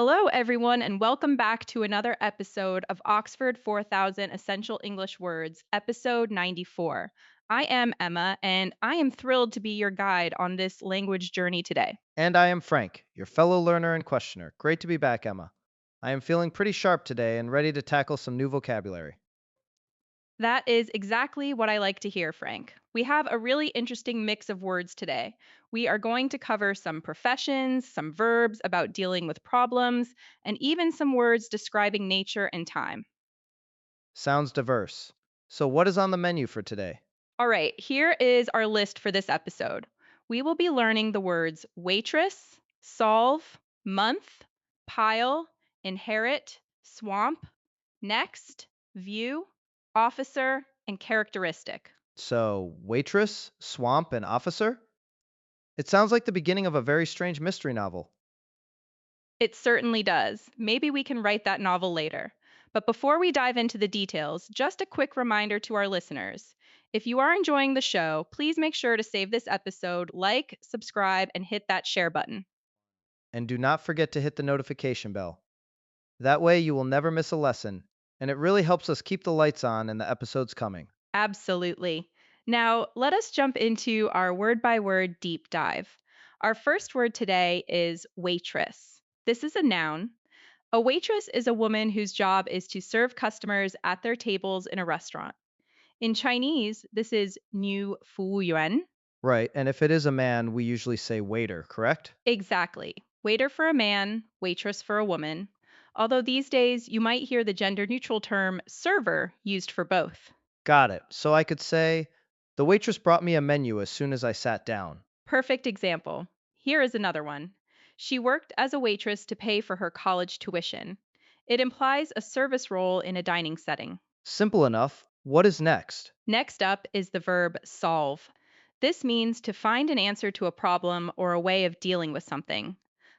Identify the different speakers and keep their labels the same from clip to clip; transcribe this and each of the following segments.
Speaker 1: Hello, everyone, and welcome back to another episode of Oxford 4000 Essential English Words, episode 94. I am Emma, and I am thrilled to be your guide on this language journey today.
Speaker 2: And I am Frank, your fellow learner and questioner. Great to be back, Emma. I am feeling pretty sharp today and ready to tackle some new vocabulary.
Speaker 1: That is exactly what I like to hear, Frank. We have a really interesting mix of words today. We are going to cover some professions, some verbs about dealing with problems, and even some words describing nature and time.
Speaker 2: Sounds diverse. So, what is on the menu for today?
Speaker 1: All right, here is our list for this episode. We will be learning the words waitress, solve, month, pile, inherit, swamp, next, view, officer, and characteristic.
Speaker 2: So, waitress, swamp, and officer? It sounds like the beginning of a very strange mystery novel.
Speaker 1: It certainly does. Maybe we can write that novel later. But before we dive into the details, just a quick reminder to our listeners. If you are enjoying the show, please make sure to save this episode, like, subscribe, and hit that share button.
Speaker 2: And do not forget to hit the notification bell. That way, you will never miss a lesson, and it really helps us keep the lights on and the episodes coming.
Speaker 1: Absolutely. Now, let us jump into our word by word deep dive. Our first word today is waitress. This is a noun. A waitress is a woman whose job is to serve customers at their tables in a restaurant. In Chinese, this is服务员.
Speaker 2: Right, and if it is a man, we usually say waiter, correct?
Speaker 1: Exactly. Waiter for a man, waitress for a woman. Although these days you might hear the gender neutral term server used for both.
Speaker 2: Got it. So I could say, the waitress brought me a menu as soon as I sat down.
Speaker 1: Perfect example. Here is another one. She worked as a waitress to pay for her college tuition. It implies a service role in a dining setting.
Speaker 2: Simple enough. What is next?
Speaker 1: Next up is the verb solve. This means to find an answer to a problem or a way of dealing with something.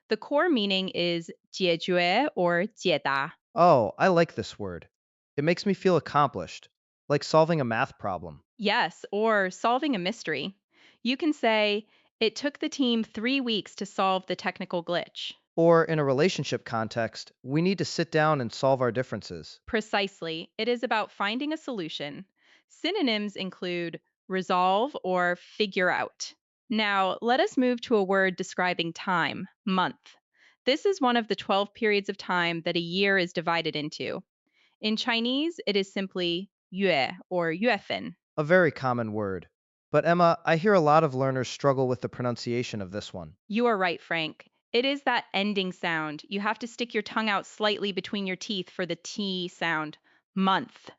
Speaker 1: The core meaning is 解决 or 解答.
Speaker 2: Oh, I like this word. It makes me feel accomplished, like solving a math problem.
Speaker 1: Yes, or solving a mystery. You can say, it took the team 3 weeks to solve the technical glitch.
Speaker 2: Or in a relationship context, we need to sit down and solve our differences.
Speaker 1: Precisely. It is about finding a solution. Synonyms include resolve or figure out. Now, let us move to a word describing time, month. This is one of the 12 periods of time that a year is divided into. In Chinese, it is simply yue or yuefen.
Speaker 2: A very common word. But Emma, I hear a lot of learners struggle with the pronunciation of this one.
Speaker 1: You are right, Frank. It is that ending sound. You have to stick your tongue out slightly between your teeth for the T sound. Month,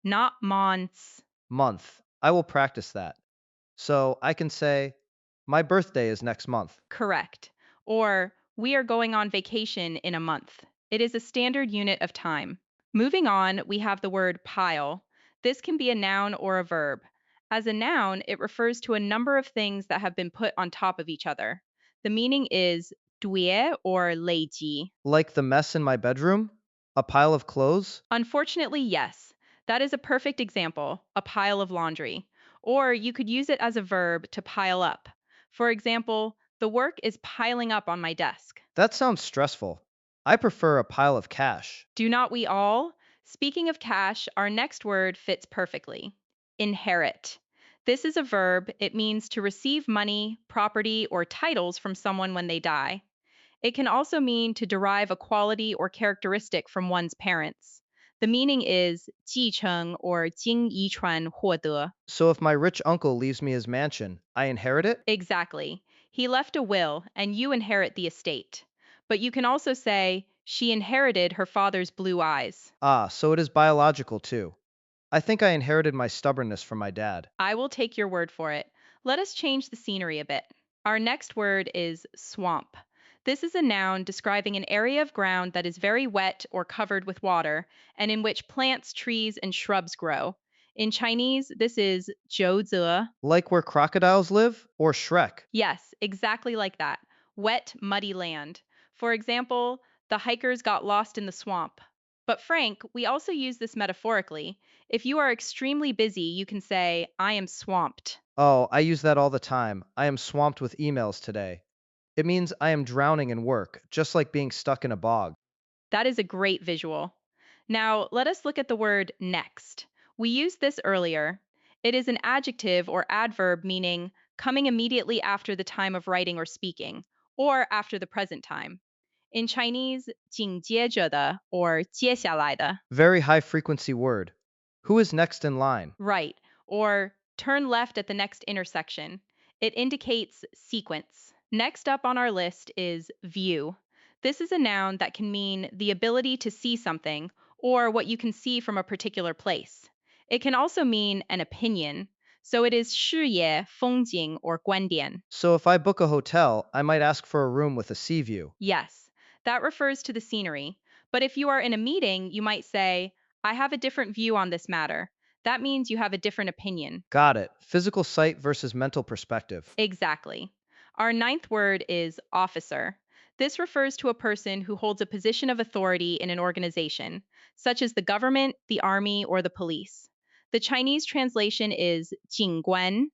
Speaker 1: not months.
Speaker 2: Month. I will practice that. So I can say, my birthday is next month.
Speaker 1: Correct. Or, we are going on vacation in a month. It is a standard unit of time. Moving on, we have the word pile. This can be a noun or a verb. As a noun, it refers to a number of things that have been put on top of each other. The meaning is 叠 or 累积.
Speaker 2: Like the mess in my bedroom? A pile of clothes?
Speaker 1: Unfortunately, yes. That is a perfect example, a pile of laundry. Or you could use it as a verb to pile up. For example, the work is piling up on my desk.
Speaker 2: That sounds stressful. I prefer a pile of cash.
Speaker 1: Do not we all? Speaking of cash, our next word fits perfectly. Inherit. This is a verb. It means to receive money, property, or titles from someone when they die. It can also mean to derive a quality or characteristic from one's parents. The meaning is 继承 or 经遗传获得.
Speaker 2: So if my rich uncle leaves me his mansion, I inherit it?
Speaker 1: Exactly. He left a will, and you inherit the estate. But you can also say, she inherited her father's blue eyes.
Speaker 2: Ah, so it is biological too. I think I inherited my stubbornness from my dad.
Speaker 1: I will take your word for it. Let us change the scenery a bit. Our next word is swamp. This is a noun describing an area of ground that is very wet or covered with water, and in which plants, trees, and shrubs grow. In Chinese, this is 沼泽.
Speaker 2: Like where crocodiles live? Or Shrek?
Speaker 1: Yes, exactly like that. Wet, muddy land. For example, the hikers got lost in the swamp. But Frank, we also use this metaphorically. If you are extremely busy, you can say, I am swamped.
Speaker 2: Oh, I use that all the time. I am swamped with emails today. It means I am drowning in work, just like being stuck in a bog.
Speaker 1: That is a great visual. Now, let us look at the word next. We used this earlier. It is an adjective or adverb meaning coming immediately after the time of writing or speaking, or after the present time. In Chinese, 紧接着的 or 接下来的,
Speaker 2: Very high frequency word. Who is next in line?
Speaker 1: right, or turn left at the next intersection. It indicates sequence. Next up on our list is view. This is a noun that can mean the ability to see something or what you can see from a particular place. It can also mean an opinion. So it is 视野, 风景, or 观点.
Speaker 2: So if I book a hotel, I might ask for a room with a sea view.
Speaker 1: Yes, that refers to the scenery. But if you are in a meeting, you might say, I have a different view on this matter. That means you have a different opinion.
Speaker 2: Got it. Physical sight versus mental perspective.
Speaker 1: Exactly. Our ninth word is officer. This refers to a person who holds a position of authority in an organization, such as the government, the army, or the police. The Chinese translation is 警官,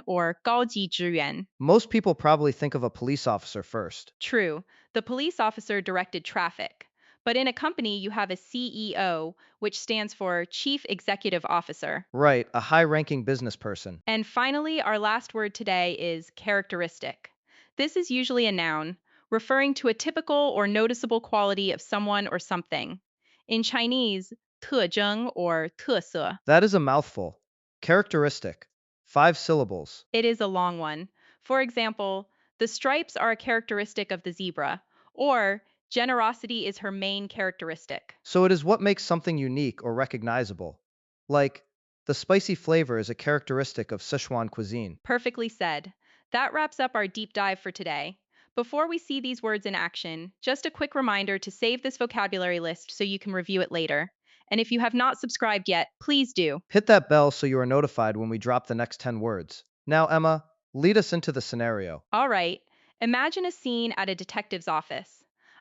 Speaker 1: or 高级职员.
Speaker 2: Most people probably think of a police officer first.
Speaker 1: True, the police officer directed traffic. But in a company, you have a CEO, which stands for Chief Executive Officer.
Speaker 2: Right, a high ranking business person.
Speaker 1: And finally, our last word today is characteristic. This is usually a noun, referring to a typical or noticeable quality of someone or something. In Chinese, 特征 or 特色.
Speaker 2: That is a mouthful. Characteristic. 5 syllables.
Speaker 1: It is a long one. For example, the stripes are a characteristic of the zebra, or generosity is her main characteristic.
Speaker 2: So it is what makes something unique or recognizable. Like, the spicy flavor is a characteristic of Sichuan cuisine.
Speaker 1: Perfectly said. That wraps up our deep dive for today. Before we see these words in action, just a quick reminder to save this vocabulary list so you can review it later. And if you have not subscribed yet, please do.
Speaker 2: Hit that bell so you are notified when we drop the next 10 words. Now, Emma, lead us into the scenario.
Speaker 1: All right, imagine a scene at a detective's office.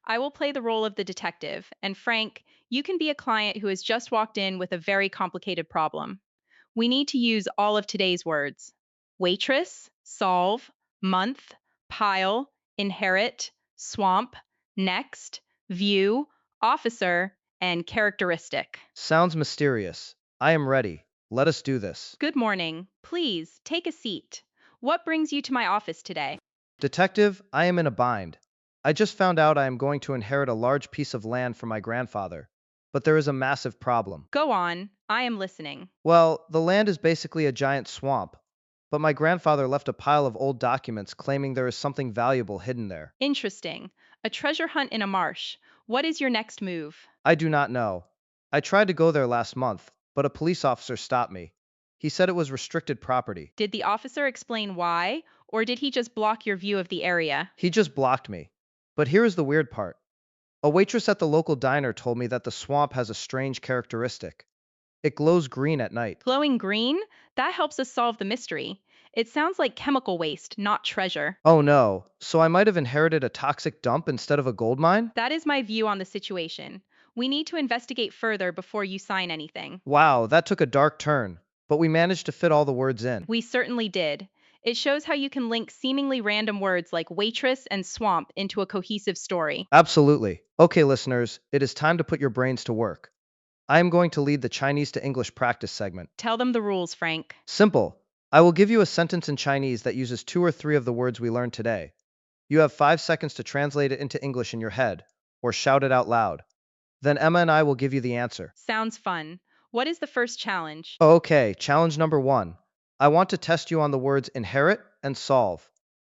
Speaker 1: I will play the role of the detective, and Frank, you can be a client who has just walked in with a very complicated problem. We need to use all of today's words: waitress, solve, month, pile, inherit, swamp, next, view, officer, and characteristic.
Speaker 2: Sounds mysterious. I am ready. Let us do this.
Speaker 1: Good morning. Please take a seat. What brings you to my office today?
Speaker 2: Detective, I am in a bind. I just found out I am going to inherit a large piece of land from my grandfather. But there is a massive problem.
Speaker 1: Go on. I am listening.
Speaker 2: Well, the land is basically a giant swamp. But my grandfather left a pile of old documents claiming there is something valuable hidden there.
Speaker 1: Interesting. A treasure hunt in a marsh. What is your next move?
Speaker 2: I do not know. I tried to go there last month, but a police officer stopped me. He said it was restricted property.
Speaker 1: Did the officer explain why, or did he just block your view of the area?
Speaker 2: He just blocked me. But here is the weird part. A waitress at the local diner told me that the swamp has a strange characteristic. It glows green at night.
Speaker 1: Glowing green? That helps us solve the mystery. It sounds like chemical waste, not treasure.
Speaker 2: Oh no, so I might have inherited a toxic dump instead of a gold mine?
Speaker 1: That is my view on the situation. We need to investigate further before you sign anything.
Speaker 2: Wow, that took a dark turn. But we managed to fit all the words in.
Speaker 1: We certainly did. It shows how you can link seemingly random words like waitress and swamp into a cohesive story.
Speaker 2: Absolutely. Okay, listeners, it is time to put your brains to work. I am going to lead the Chinese to English practice segment.
Speaker 1: Tell them the rules, Frank.
Speaker 2: Simple. I will give you a sentence in Chinese that uses 2 or 3 of the words we learned today. You have 5 seconds to translate it into English in your head, or shout it out loud. Then Emma and I will give you the answer.
Speaker 1: Sounds fun. What is the first challenge?
Speaker 2: Okay, challenge number 1. I want to test you on the words inherit and solve.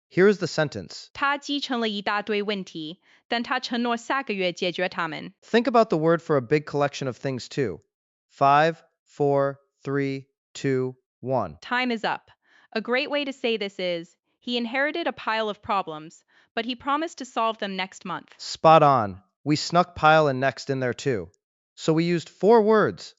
Speaker 2: Here is the sentence.
Speaker 1: 他继承了一大堆问题，但他承诺下个月解决他们。
Speaker 2: Think about the word for a big collection of things too. 5, 4, 3, 2, 1.
Speaker 1: Time is up. A great way to say this is, he inherited a pile of problems, but he promised to solve them next month.
Speaker 2: Spot on. We snuck pile and next in there too. So we used 4 words.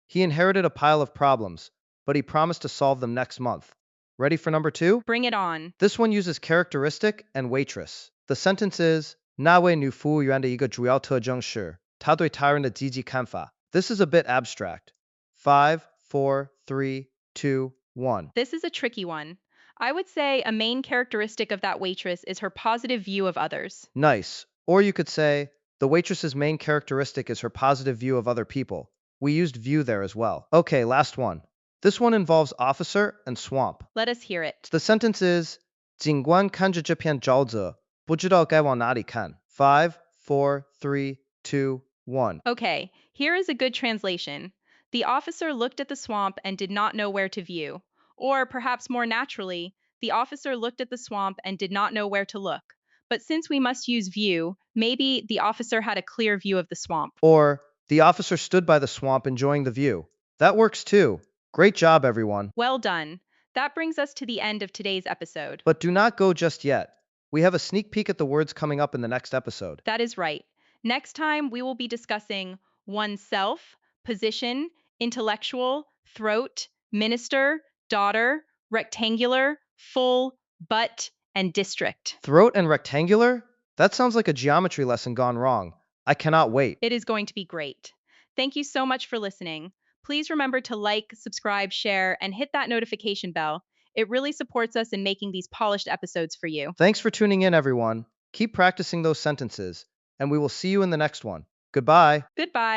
Speaker 2: He inherited a pile of problems, but he promised to solve them next month. Ready for number 2?
Speaker 1: Bring it on.
Speaker 2: This one uses characteristic and waitress. The sentence is, 那位女服务员的一个主要特征是她对他人的积极看法. This is a bit abstract. 5, 4, 3, 2, 1.
Speaker 1: This is a tricky one. I would say a main characteristic of that waitress is her positive view of others.
Speaker 2: Nice. Or you could say, the waitress's main characteristic is her positive view of other people. We used view there as well. Okay, last one. This one involves officer and swamp.
Speaker 1: Let us hear it.
Speaker 2: The sentence is, 警官看着这片沼泽，不知道该往哪里看. 5, 4, 3, 2, 1.
Speaker 1: Okay, here is a good translation. The officer looked at the swamp and did not know where to view. Or perhaps more naturally, the officer looked at the swamp and did not know where to look. But since we must use view, maybe the officer had a clear view of the swamp.
Speaker 2: Or, the officer stood by the swamp enjoying the view. That works too. Great job, everyone.
Speaker 1: Well done. That brings us to the end of today's episode.
Speaker 2: But do not go just yet. We have a sneak peek at the words coming up in the next episode.
Speaker 1: That is right. Next time, we will be discussing oneself, position, intellectual, throat, minister, daughter, rectangular, full, but, and district.
Speaker 2: Throat and rectangular? That sounds like a geometry lesson gone wrong. I cannot wait.
Speaker 1: It is going to be great. Thank you so much for listening. Please remember to like, subscribe, share, and hit that notification bell. It really supports us in making these polished episodes for you.
Speaker 2: Thanks for tuning in, everyone. Keep practicing those sentences, and we will see you in the next one. Goodbye.
Speaker 1: Goodbye.